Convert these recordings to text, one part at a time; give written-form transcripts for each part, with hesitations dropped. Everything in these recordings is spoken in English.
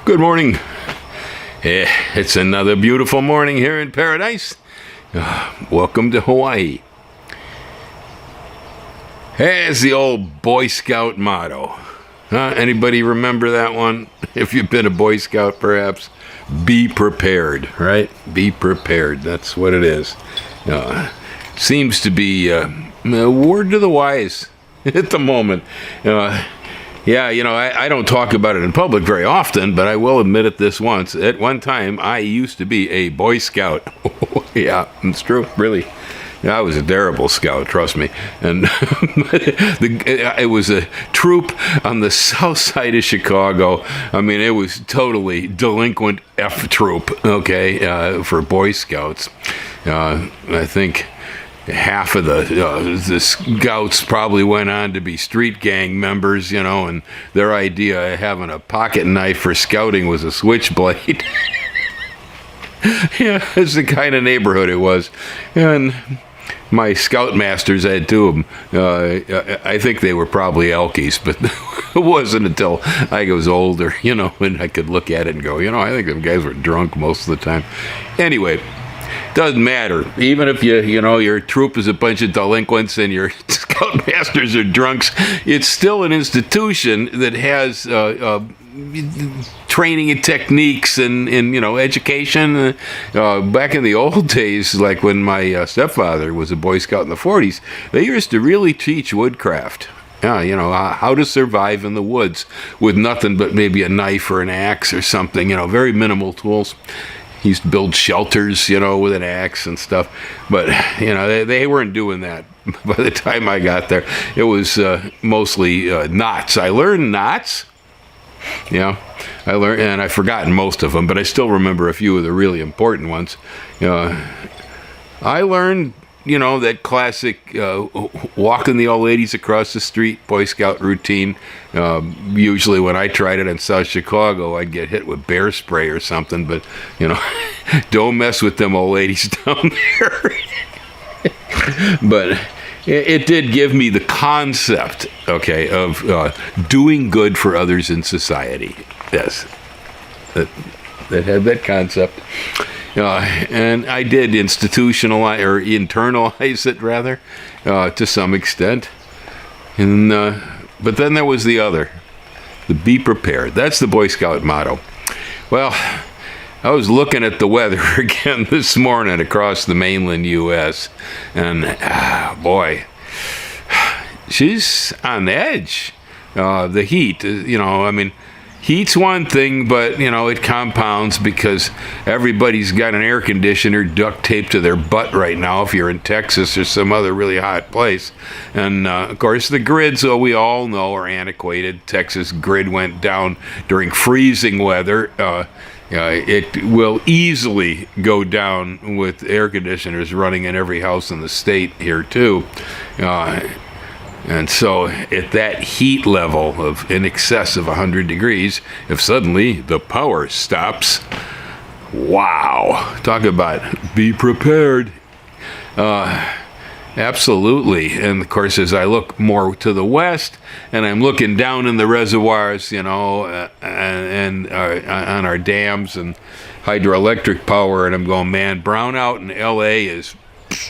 Good morning. It's another beautiful morning here in paradise. Welcome to Hawaii. It's the old Boy Scout motto. Anybody remember that one? If you've been a Boy Scout, perhaps. Be prepared, right? Be prepared. That's what it is. Seems to be a word to the wise at the moment. Yeah, I don't talk about it in public very often, but I will admit it this once. At one time, I used to be a Boy Scout. Yeah, it's true, really. Yeah, I was a terrible scout, trust me. And it was a troop on the south side of Chicago. I mean, it was totally delinquent F troop, okay, for Boy Scouts. I think half of the scouts probably went on to be street gang members, and their idea of having a pocket knife for scouting was a switchblade. Yeah, it's the kind of neighborhood it was. And my scoutmasters, I had two of them. I think they were probably Elkies, but it wasn't until I was older, and I could look at it and go, I think them guys were drunk most of the time. Anyway, doesn't matter. Even if your troop is a bunch of delinquents and your scoutmasters are drunks, it's still an institution that has training and techniques and education. Back in the old days, like when my stepfather was a Boy Scout in the 40s, they used to really teach woodcraft. How to survive in the woods with nothing but maybe a knife or an axe or something, very minimal tools. He used to build shelters, with an axe and stuff. But, they weren't doing that. By the time I got there, it was mostly knots. I learned knots. Yeah, I learned, and I've forgotten most of them, but I still remember a few of the really important ones. I learned, that classic walking the old ladies across the street Boy Scout routine. Usually when I tried it in South Chicago, I'd get hit with bear spray or something, but, don't mess with them old ladies down there. But it did give me the concept, okay, of doing good for others in society. Yes, that had that concept. And I did institutionalize or internalize it rather to some extent. And but then there was the other, the be prepared. That's the Boy Scout motto. Well, I was looking at the weather again this morning across the mainland U.S. and boy, she's on edge. The heat, heat's one thing, but, it compounds because everybody's got an air conditioner duct taped to their butt right now if you're in Texas or some other really hot place. And, of course, the grids, we all know, are antiquated. Texas grid went down during freezing weather. It will easily go down with air conditioners running in every house in the state here, too. And so at that heat level of in excess of 100 degrees, if suddenly the power stops, wow, talk about be prepared. Absolutely. And of course, as I look more to the west and I'm looking down in the reservoirs, and on our dams and hydroelectric power, and I'm going, man, brownout in LA is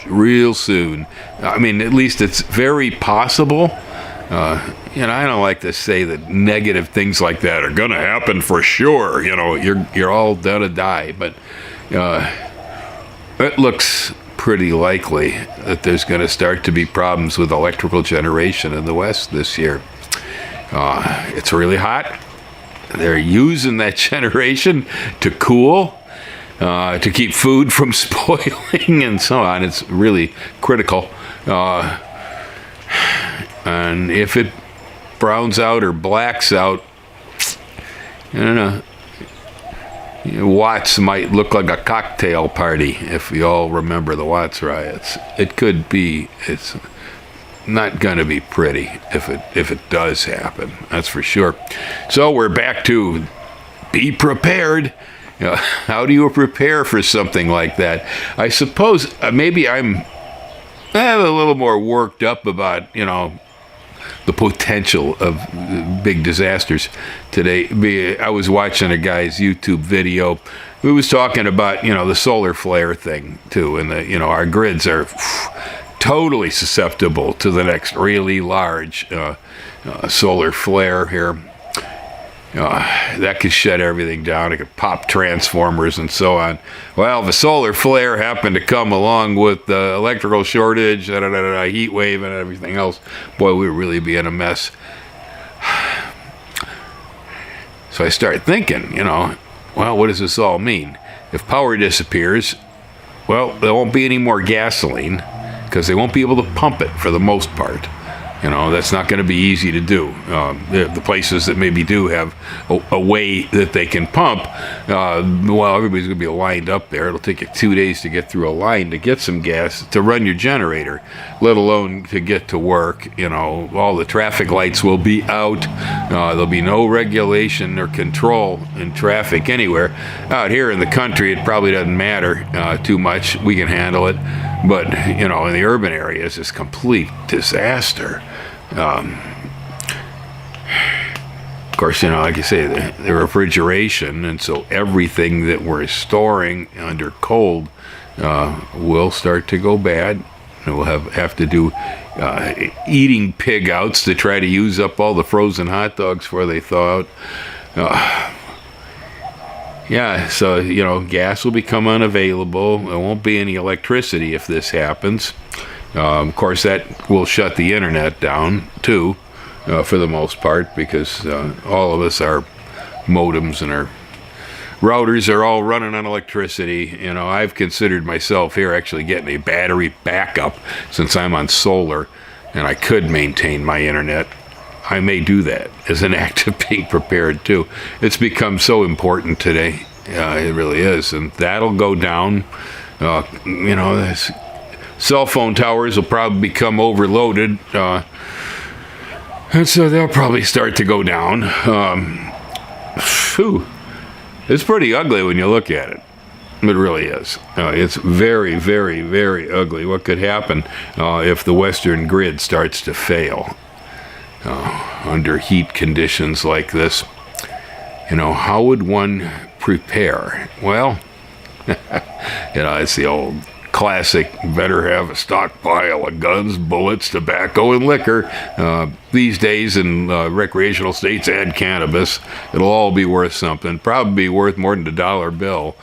real soon. I mean, at least it's very possible. I don't like to say that negative things like that are going to happen for sure. You're all gonna die, but it looks pretty likely that there's going to start to be problems with electrical generation in the West this year. It's really hot. They're using that generation to cool, to keep food from spoiling and so on. It's really critical. And if it browns out or blacks out, I don't know. Watts might look like a cocktail party, if you all remember the Watts riots. It could be. It's not going to be pretty if it does happen. That's for sure. So we're back to be prepared. How do you prepare for something like that? I suppose maybe I'm a little more worked up about the potential of big disasters today. I was watching a guy's YouTube video who was talking about, the solar flare thing too, and our grids are totally susceptible to the next really large solar flare here. That could shut everything down. It could pop transformers and so on. Well, if a solar flare happened to come along with the electrical shortage, heat wave, and everything else, boy, we'd really be in a mess. So I started thinking, well, what does this all mean? If power disappears, well, there won't be any more gasoline because they won't be able to pump it for the most part. That's not going to be easy to do. The places that maybe do have a way that they can pump, well, everybody's going to be lined up there. It'll take you 2 days to get through a line to get some gas to run your generator, let alone to get to work. All the traffic lights will be out. There'll be no regulation or control in traffic anywhere. Out here in the country, it probably doesn't matter too much. We can handle it. But, in the urban areas, it's complete disaster. Of course, like you say, the refrigeration, and so everything that we're storing under cold will start to go bad. And we'll have to do eating pig outs to try to use up all the frozen hot dogs before they thaw out. Yeah, so, gas will become unavailable. There won't be any electricity if this happens. Of course, that will shut the internet down, too, for the most part, because all of us, our modems and our routers are all running on electricity. I've considered myself here actually getting a battery backup since I'm on solar, and I could maintain my internet. I may do that as an act of being prepared, too. It's become so important today. It really is. And that'll go down. Cell phone towers will probably become overloaded. And so they'll probably start to go down. It's pretty ugly when you look at it. It really is. It's very, very, very ugly. What could happen if the Western grid starts to fail? Under heat conditions like this, how would one prepare? Well, it's the old classic, better have a stockpile of guns, bullets, tobacco, and liquor. These days in recreational states and cannabis, it'll all be worth something, probably worth more than $1 bill.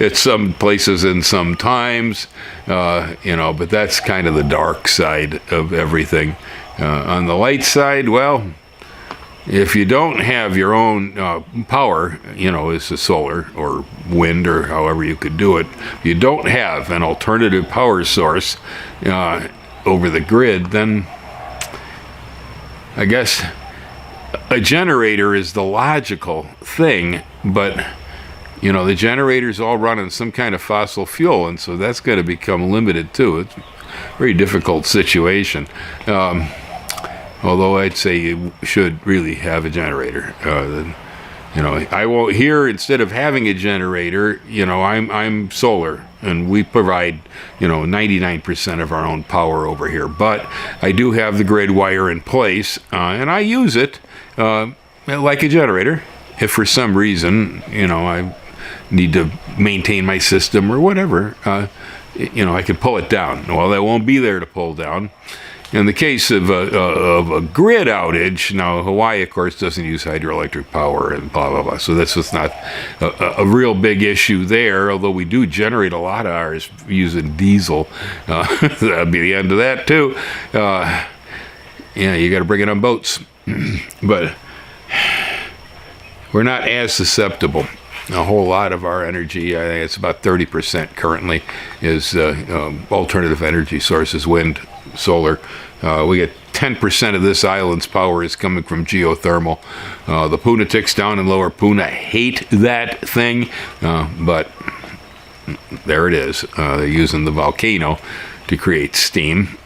At some places and some times, but that's kind of the dark side of everything. On the light side, well, if you don't have your own power, it's the solar or wind or however you could do it, you don't have an alternative power source over the grid, then I guess a generator is the logical thing, but the generators all run on some kind of fossil fuel, and so that's going to become limited too. It's a very difficult situation. Although I'd say you should really have a generator. I won't here, instead of having a generator, I'm solar, and we provide 99% of our own power over here. But I do have the grid wire in place, and I use it like a generator. If for some reason I need to maintain my system or whatever, I can pull it down. Well, that won't be there to pull down. In the case of a grid outage, now Hawaii, of course, doesn't use hydroelectric power and blah, blah, blah. So this was not a real big issue there, although we do generate a lot of ours using diesel. That'll be the end of that, too. You got to bring it on boats. But we're not as susceptible. A whole lot of our energy, I think it's about 30% currently, is alternative energy sources, wind, solar. We get 10% of this island's power is coming from geothermal. The Punatics down in Lower Puna hate that thing, but there it is. They're using the volcano to create steam.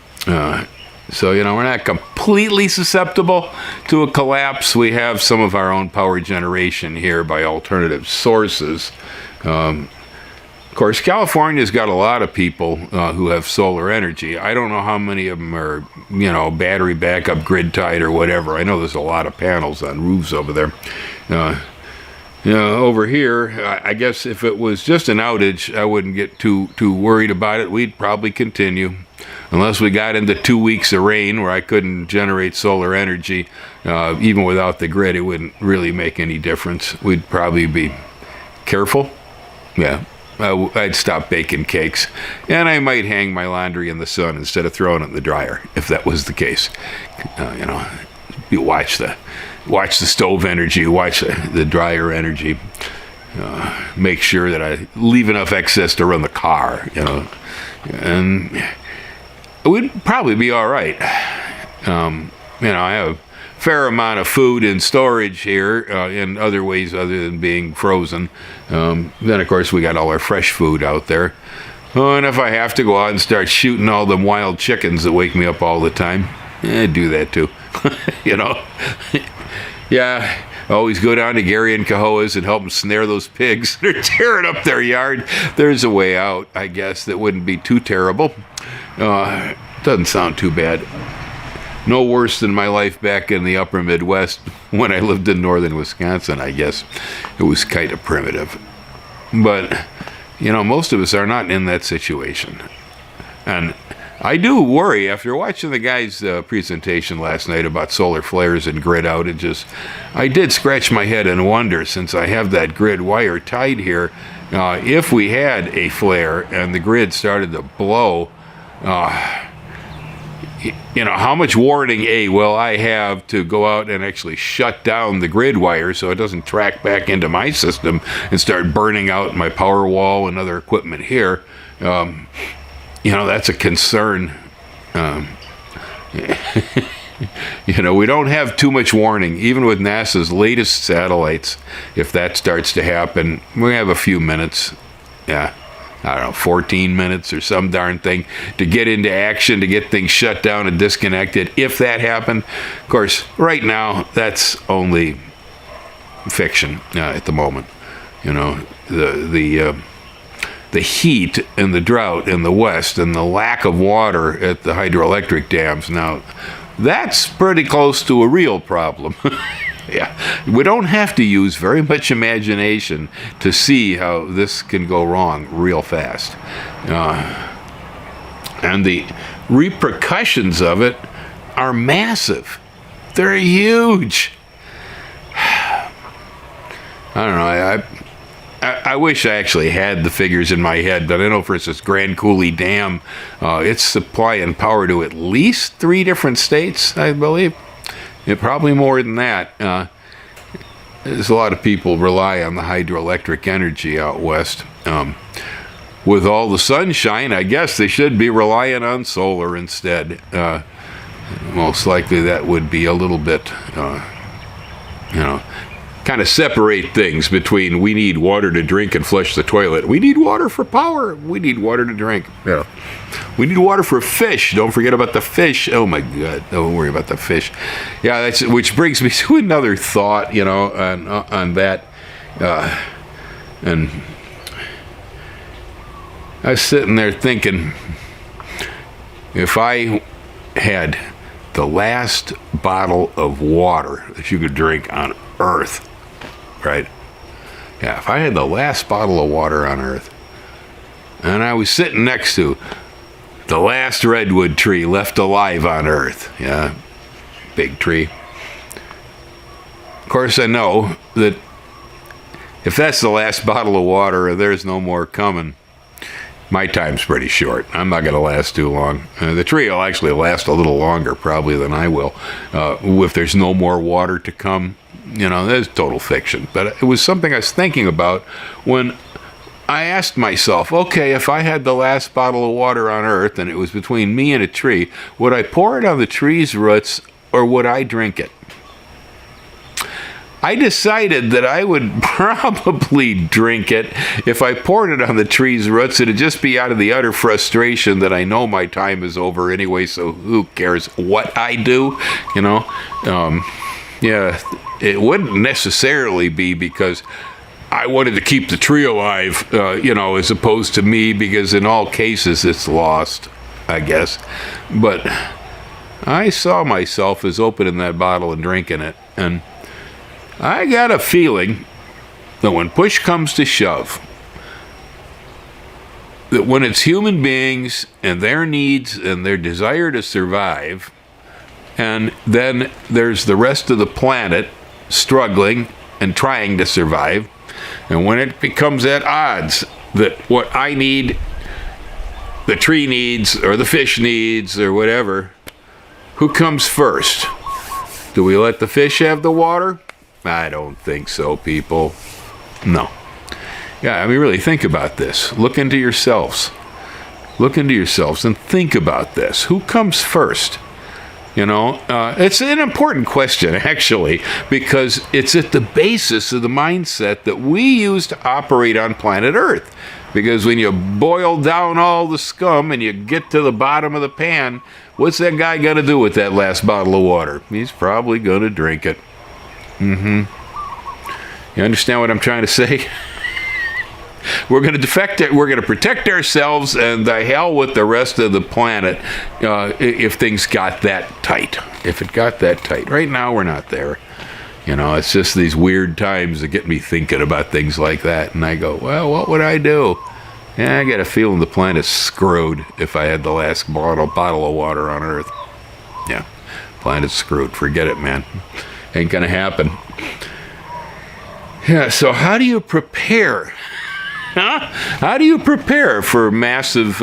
So, we're not completely susceptible to a collapse. We have some of our own power generation here by alternative sources. Of course, California's got a lot of people who have solar energy. I don't know how many of them are, battery backup, grid tied, or whatever. I know there's a lot of panels on roofs over there. Over here, I guess if it was just an outage, I wouldn't get too worried about it. We'd probably continue. Unless we got into 2 weeks of rain where I couldn't generate solar energy, even without the grid, it wouldn't really make any difference. We'd probably be careful. Yeah. I'd stop baking cakes, and I might hang my laundry in the sun instead of throwing it in the dryer, if that was the case. You watch the stove energy, watch the dryer energy. Make sure that I leave enough excess to run the car, and we'd probably be all right. I have a fair amount of food in storage here in other ways other than being frozen. Then, of course, we got all our fresh food out there. Oh, and if I have to go out and start shooting all them wild chickens that wake me up all the time, do that too. Yeah, always go down to Gary and Cahoa's and help them snare those pigs. They're tearing up their yard. There's a way out, I guess, that wouldn't be too terrible. Doesn't sound too bad. No worse than my life back in the upper Midwest when I lived in northern Wisconsin, I guess. It was kind of primitive. But, most of us are not in that situation. And I do worry, after watching the guy's presentation last night about solar flares and grid outages, I did scratch my head and wonder, since I have that grid wire tied here, if we had a flare and the grid started to blow, how much warning, will I have to go out and actually shut down the grid wire so it doesn't track back into my system and start burning out my power wall and other equipment here. That's a concern. We don't have too much warning, even with NASA's latest satellites. If that starts to happen, we have a few minutes. Yeah. I don't know, 14 minutes or some darn thing to get into action, to get things shut down and disconnected, if that happened. Of course, right now, that's only fiction at the moment. The heat and the drought in the West and the lack of water at the hydroelectric dams, now, that's pretty close to a real problem. Yeah, we don't have to use very much imagination to see how this can go wrong real fast. And the repercussions of it are massive. They're huge. I don't know. I wish I actually had the figures in my head, but I know, for instance, Grand Coulee Dam, it's supplying power to at least 3 different states, I believe. Probably more than that. There's a lot of people rely on the hydroelectric energy out west. With all the sunshine, I guess they should be relying on solar instead. Most likely that would be a little bit, kind of separate things between we need water to drink and flush the toilet. We need water for power. We need water to drink. We need water for fish. Don't forget about the fish. Oh my God! Don't worry about the fish. Yeah, which brings me to another thought. On that, and I was sitting there thinking, if I had the last bottle of water that you could drink on Earth, right? Yeah, if I had the last bottle of water on Earth, and I was sitting next to the last redwood tree left alive on Earth, yeah, big tree. Of course, I know that if that's the last bottle of water, there's no more coming. My time's pretty short. I'm not going to last too long. The tree will actually last a little longer, probably, than I will. If there's no more water to come, that's total fiction. But it was something I was thinking about when I asked myself, okay, if I had the last bottle of water on Earth and it was between me and a tree, would I pour it on the tree's roots or would I drink it? I decided that I would probably drink it. If I poured it on the tree's roots, it'd just be out of the utter frustration that I know my time is over anyway, so who cares what I do, Yeah, it wouldn't necessarily be because I wanted to keep the tree alive, as opposed to me, because in all cases it's lost, I guess. But I saw myself as opening that bottle and drinking it, and I got a feeling that when push comes to shove, that when it's human beings and their needs and their desire to survive, and then there's the rest of the planet struggling and trying to survive, and when it becomes at odds that what I need, the tree needs, or the fish needs, or whatever, who comes first? Do we let the fish have the water? I don't think so, people. No. Yeah, I mean, really think about this. Look into yourselves. Look into yourselves and think about this. Who comes first? It's an important question, actually, because it's at the basis of the mindset that we use to operate on planet Earth. Because when you boil down all the scum and you get to the bottom of the pan, what's that guy going to do with that last bottle of water? He's probably going to drink it. You understand what I'm trying to say? We're going to defect it. We're going to protect ourselves, and the hell with the rest of the planet if things got that tight. If it got that tight. Right now, we're not there. It's just these weird times that get me thinking about things like that. And I go, well, what would I do? Yeah, I got a feeling the planet's screwed if I had the last bottle of water on Earth. Yeah, planet's screwed. Forget it, man. Ain't going to happen. Yeah, so how do you prepare? How do you prepare for massive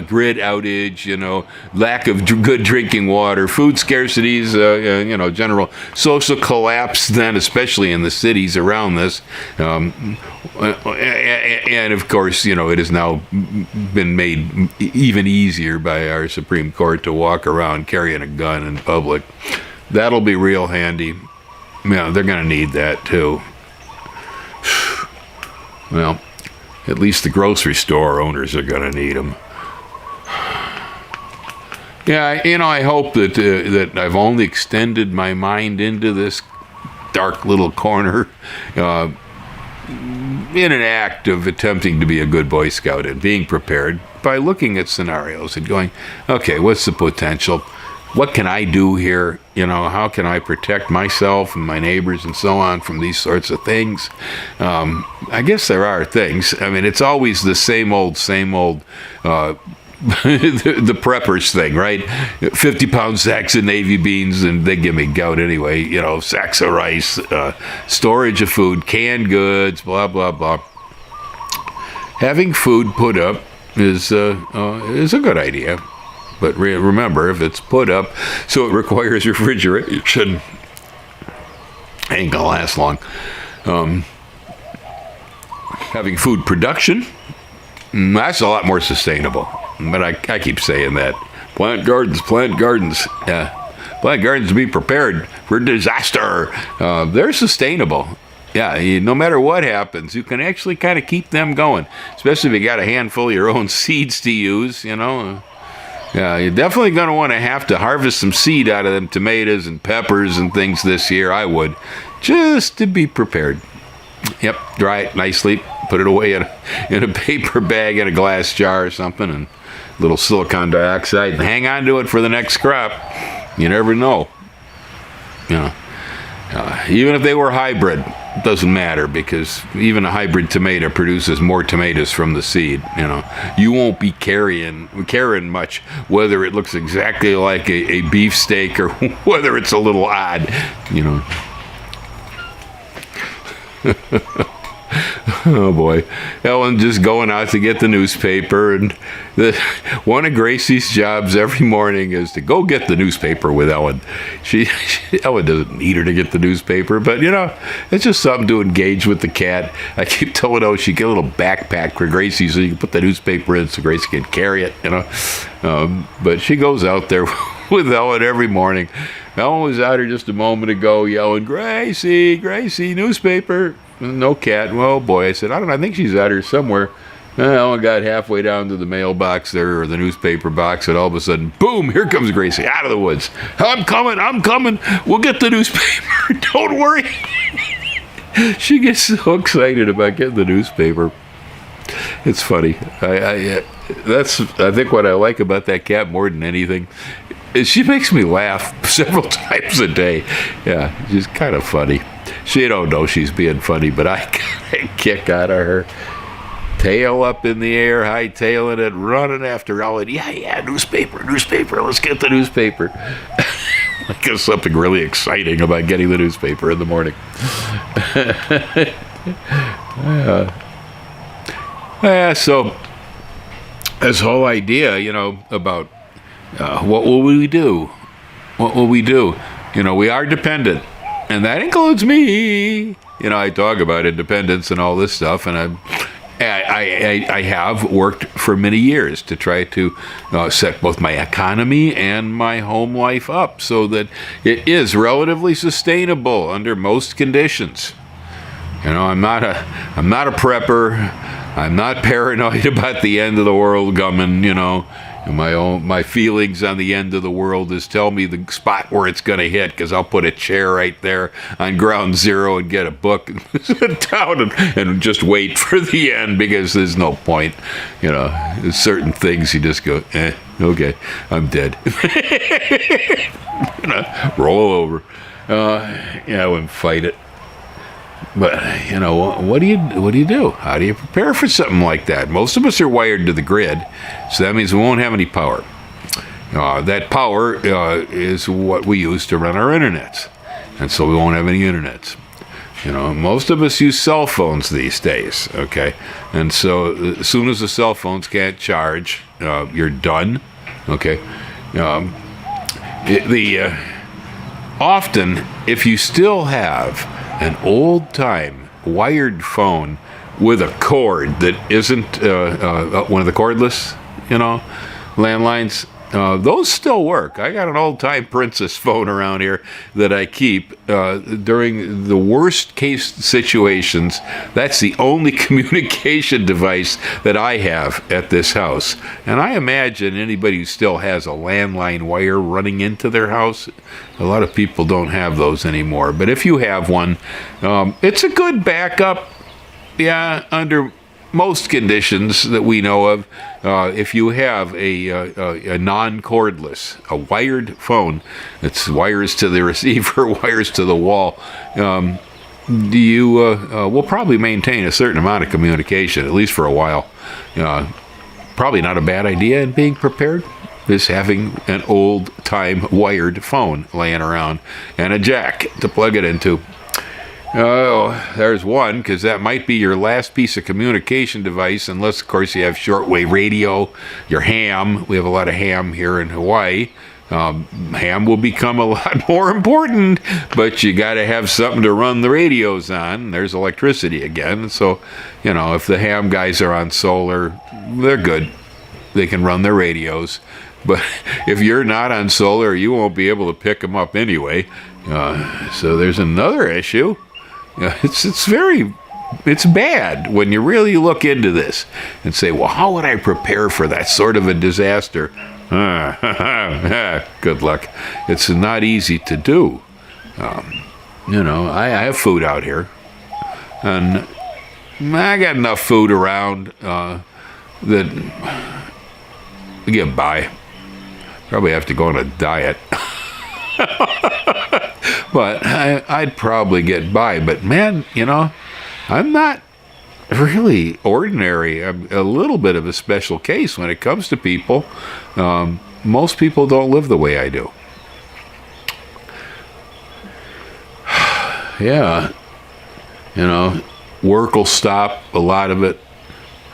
grid outage, lack of good drinking water, food scarcities, general social collapse, then especially in the cities around this. And of course, it has now been made even easier by our Supreme Court to walk around carrying a gun in public. That'll be real handy. They're going to need that too. Well, at least the grocery store owners are going to need them. Yeah, I hope that I've only extended my mind into this dark little corner in an act of attempting to be a good Boy Scout and being prepared by looking at scenarios and going, okay, what's the potential? What can I do here? How can I protect myself and my neighbors and so on from these sorts of things? I guess there are things. I mean, it's always the same old, the preppers thing, right? 50-pound sacks of navy beans, and they give me gout anyway, sacks of rice, storage of food, canned goods, blah, blah, blah. Having food put up is a good idea. But remember, if it's put up so it requires refrigeration, ain't gonna last long. Having food production, that's a lot more sustainable. But I keep saying that. Plant gardens. Yeah. Plant gardens to be prepared for disaster. They're sustainable. Yeah, no matter what happens, you can actually kind of keep them going. Especially if you got a handful of your own seeds to use, Yeah, you're definitely going to want to have to harvest some seed out of them tomatoes and peppers and things this year. I would, just to be prepared. Yep, dry it nicely, put it away in a paper bag in a glass jar or something, and a little silicon dioxide, and hang on to it for the next crop. You never know. Even if they were hybrid, it doesn't matter, because even a hybrid tomato produces more tomatoes from the seed. You won't be caring much whether it looks exactly like a beefsteak or whether it's a little odd. Oh boy, Ellen just going out to get the newspaper, and one of Gracie's jobs every morning is to go get the nutpaper with Ellen. Ellen doesn't need her to get the newspaper, but it's just something to engage with the cat. I keep telling her she get a little backpack for Gracie so you can put the newspaper in so Gracie can carry it. But she goes out there with Ellen every morning. Ellen was out here just a moment ago yelling, Gracie, newspaper. No cat. Well, boy, I said, I don't know. I think she's out here somewhere. Ellen got halfway down to the mailbox there, or the newspaper box, and all of a sudden, boom, here comes Gracie out of the woods. I'm coming. We'll get the newspaper. Don't worry. She gets so excited about getting the newspaper. It's funny. That's I think what I like about that cat more than anything is she makes me laugh several times a day. Yeah, she's kind of funny. She don't know she's being funny, but I get a kick out of her. Tail up in the air, hightailing it, running after all it. Yeah, newspaper, let's get the newspaper. Like there's something really exciting about getting the newspaper in the morning. So this whole idea, about what will we do? What will we do? We are dependent, and that includes me. I talk about independence and all this stuff, and I have worked for many years to try to set both my economy and my home life up so that it is relatively sustainable under most conditions. I'm not a prepper. I'm not paranoid about the end of the world coming. My feelings on the end of the world is tell me the spot where it's going to hit, because I'll put a chair right there on ground zero and get a book and sit down and just wait for the end, because there's no point. There's certain things you just go, okay, I'm dead. Roll over. I wouldn't fight it. But what do you do? How do you prepare for something like that? Most of us are wired to the grid, so that means we won't have any power. That power is what we use to run our internets, and so we won't have any internets. Most of us use cell phones these days. Okay, and so as soon as the cell phones can't charge, you're done. Okay, often if you still have an old-time wired phone with a cord that isn't one of the cordless, landlines, those still work. I got an old-time Princess phone around here that I keep during the worst-case situations. That's the only communication device that I have at this house. And I imagine anybody who still has a landline wire running into their house, a lot of people don't have those anymore. But if you have one, it's a good backup, under most conditions that we know of. If you have a non-cordless, a wired phone, it's wires to the receiver, wires to the wall, you will probably maintain a certain amount of communication, at least for a while. Probably not a bad idea in being prepared is having an old-time wired phone laying around and a jack to plug it into. Oh, there's one, because that might be your last piece of communication device, unless, of course, you have shortwave radio, your ham. We have a lot of ham here in Hawaii. Ham will become a lot more important, but you got to have something to run the radios on. There's electricity again. So, if the ham guys are on solar, they're good. They can run their radios. But if you're not on solar, you won't be able to pick them up anyway. So there's another issue. It's bad when you really look into this and say, well, how would I prepare for that sort of a disaster? Good luck. It's not easy to do. I have food out here, and I got enough food around that to get by. Probably have to go on a diet. But I'd probably get by. But man, I'm not really ordinary. I'm a little bit of a special case when it comes to people. Most people don't live the way I do. Yeah. Work will stop, a lot of it.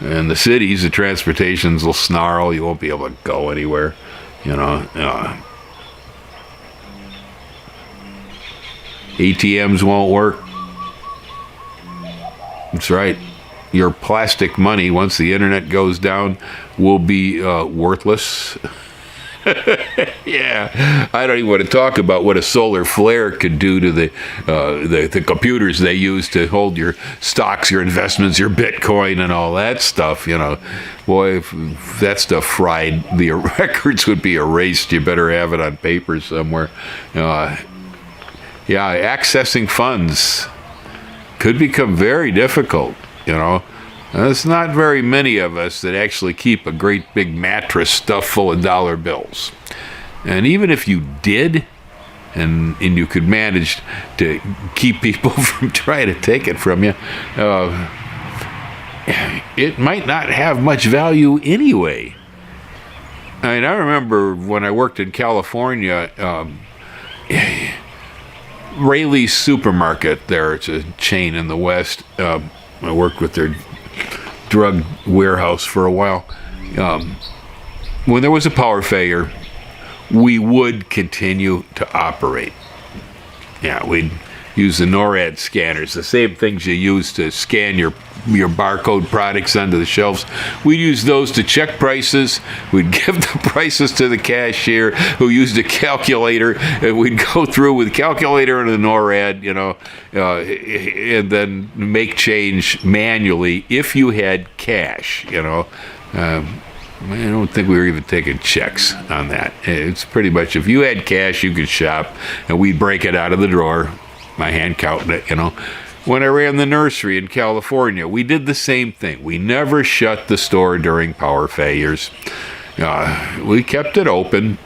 And the cities, the transportations will snarl. You won't be able to go anywhere. ATMs won't work. That's right. Your plastic money, once the internet goes down, will be worthless. Yeah, I don't even want to talk about what a solar flare could do to the computers they use to hold your stocks, your investments, your Bitcoin, and all that stuff. Boy, if that stuff fried, the records would be erased. You better have it on paper somewhere. Yeah, accessing funds could become very difficult, you know. There's not very many of us that actually keep a great big mattress stuffed full of dollar bills. And even if you did, and you could manage to keep people from trying to take it from you, it might not have much value anyway. I mean, I remember when I worked in California, Rayleigh's Supermarket there, it's a chain in the West. I worked with their drug warehouse for a while. When there was a power failure, we would continue to operate. Yeah, we'd use the NORAD scanners, the same things you use to scan your barcode products onto the shelves. We'd use those to check prices. We'd give the prices to the cashier who used a calculator, and we'd go through with calculator and the NORAD, you know, and then make change manually if you had cash, you know. I don't think we were even taking checks on that. It's pretty much if you had cash, you could shop, and we'd break it out of the drawer, my hand counting it, you know. When I ran the nursery in California, we did the same thing. We never shut the store during power failures. We kept it open.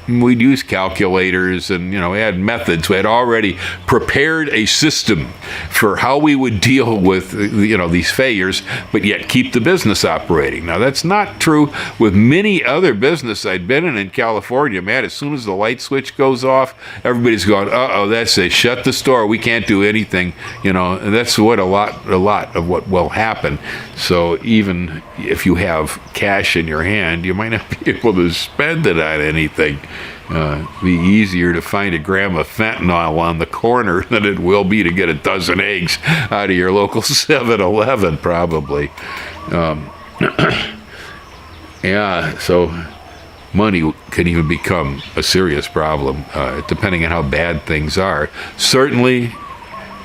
We'd use calculators and, you know, we had methods. We had already prepared a system for how we would deal with, you know, these failures, but yet keep the business operating. Now, that's not true with many other businesses I'd been in California. Man, as soon as the light switch goes off, everybody's going, uh-oh, that's it. Shut the store. We can't do anything. You know, and that's what a lot of what will happen. So even if you have cash in your hand, you might not be able to spend it on anything. Be easier to find a gram of fentanyl on the corner than it will be to get a dozen eggs out of your local 7-Eleven, probably. Yeah, so money can even become a serious problem, depending on how bad things are. Certainly,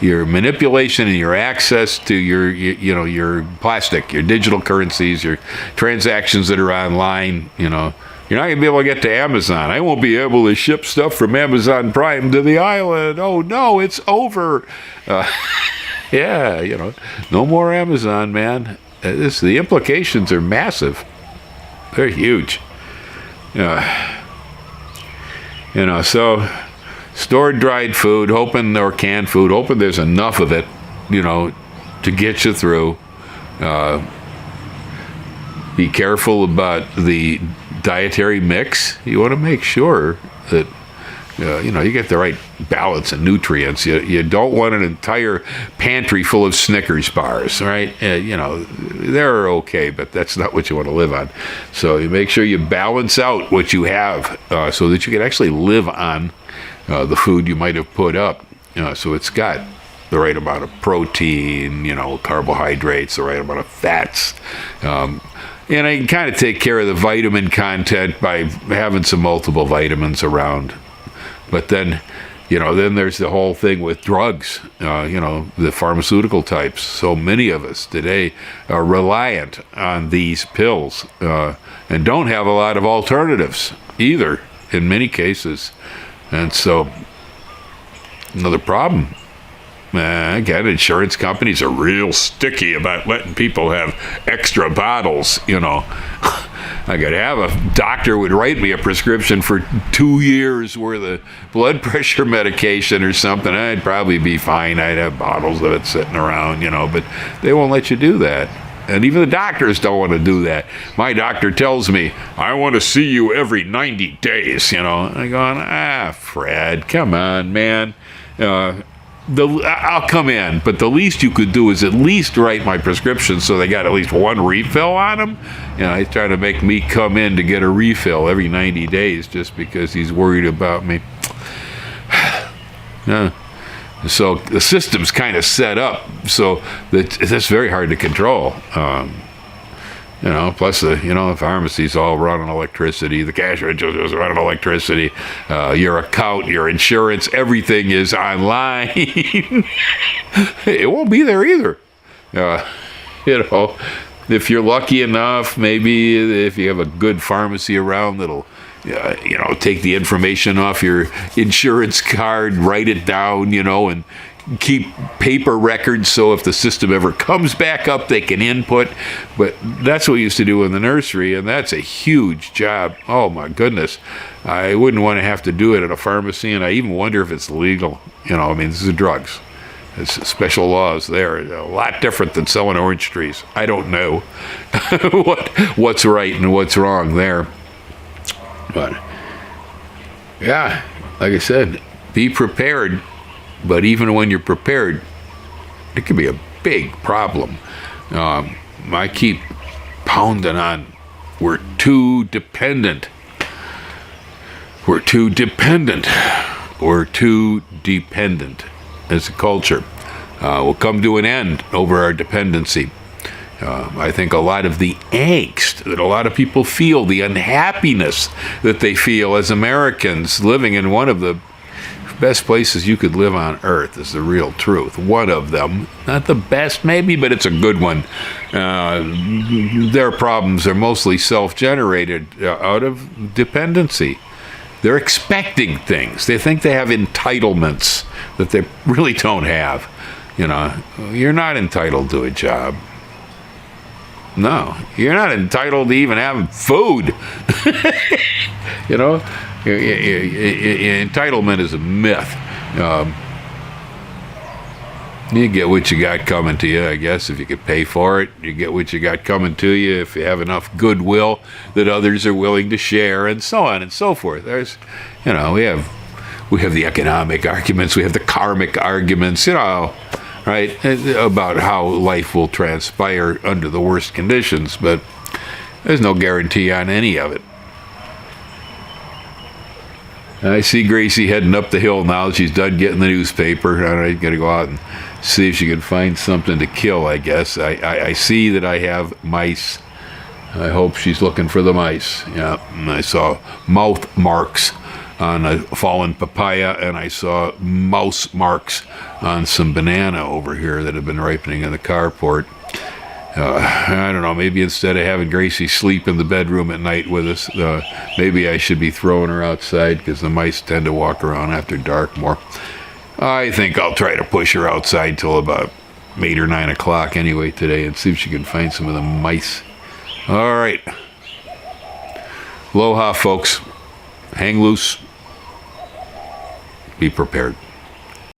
your manipulation and your access to your plastic, your digital currencies, your transactions that are online, you know, you're not going to be able to get to Amazon. I won't be able to ship stuff from Amazon Prime to the island. Oh, no, it's over. Yeah, you know, no more Amazon, man. The implications are massive. They're huge. You know, so stored dried food, hoping, or canned food, hoping there's enough of it, you know, to get you through. Be careful about the dietary mix. You want to make sure that you know, you get the right balance of nutrients. You don't want an entire pantry full of Snickers bars, right? You know, they're okay, but that's not what you want to live on. So you make sure you balance out what you have so that you can actually live on the food you might have put up. So it's got the right amount of protein, you know, carbohydrates, the right amount of fats. And I can kind of take care of the vitamin content by having some multiple vitamins around. But then, you know, then there's the whole thing with drugs, you know, the pharmaceutical types. So many of us today are reliant on these pills and don't have a lot of alternatives either in many cases. And so another problem. Again, insurance companies are real sticky about letting people have extra bottles, you know. I could have a doctor would write me a prescription for 2 years worth of blood pressure medication or something. I'd probably be fine. I'd have bottles of it sitting around, you know, but they won't let you do that. And even the doctors don't want to do that. My doctor tells me, I want to see you every 90 days, you know. I'm going, Fred, come on, man. I'll come in, but the least you could do is at least write my prescription so they got at least one refill on them. You know, he's trying to make me come in to get a refill every 90 days just because he's worried about me. So the system's kind of set up so that that's very hard to control. You know, plus the pharmacies all run on electricity. The cash registers run on electricity. Your account, your insurance, everything is online. It won't be there either. You know, if you're lucky enough, maybe if you have a good pharmacy around that'll, take the information off your insurance card, write it down, and keep paper records so if the system ever comes back up, they can input. But that's what we used to do in the nursery, and that's a huge job. Oh, my goodness. I wouldn't want to have to do it at a pharmacy, and I even wonder if it's legal. I mean, this is drugs. There's special laws there. A lot different than selling orange trees. I don't know what's right and what's wrong there. But, yeah, like I said, be prepared. But even when you're prepared, it can be a big problem. I keep pounding on, we're too dependent. We're too dependent. We're too dependent as a culture. Will come to an end over our dependency. I think a lot of the angst that a lot of people feel, the unhappiness that they feel as Americans living in one of the best places you could live on earth is the real truth. One of them, not the best maybe, but it's a good one. Their problems are mostly self-generated out of dependency. They're expecting things. They think they have entitlements that they really don't have. You're not entitled to a job. No, you're not entitled to even having food. Entitlement is a myth. You get what you got coming to you, I guess. If you could pay for it, you get what you got coming to you. If you have enough goodwill that others are willing to share, and so on and so forth. There's, we have the economic arguments, we have the karmic arguments, right, about how life will transpire under the worst conditions, but there's no guarantee on any of it. I see Gracie heading up the hill now. She's done getting the newspaper. I got to go out and see if she can find something to kill, I guess. I see that I have mice. I hope she's looking for the mice. Yeah, and I saw mouth marks on a fallen papaya, and I saw mouse marks on some banana over here that have been ripening in the carport. I don't know, maybe instead of having Gracie sleep in the bedroom at night with us, maybe I should be throwing her outside, because the mice tend to walk around after dark more. I think I'll try to push her outside till about 8 or 9 o'clock anyway today, and see if she can find some of the mice. All right. Aloha, folks. Hang loose. Be prepared.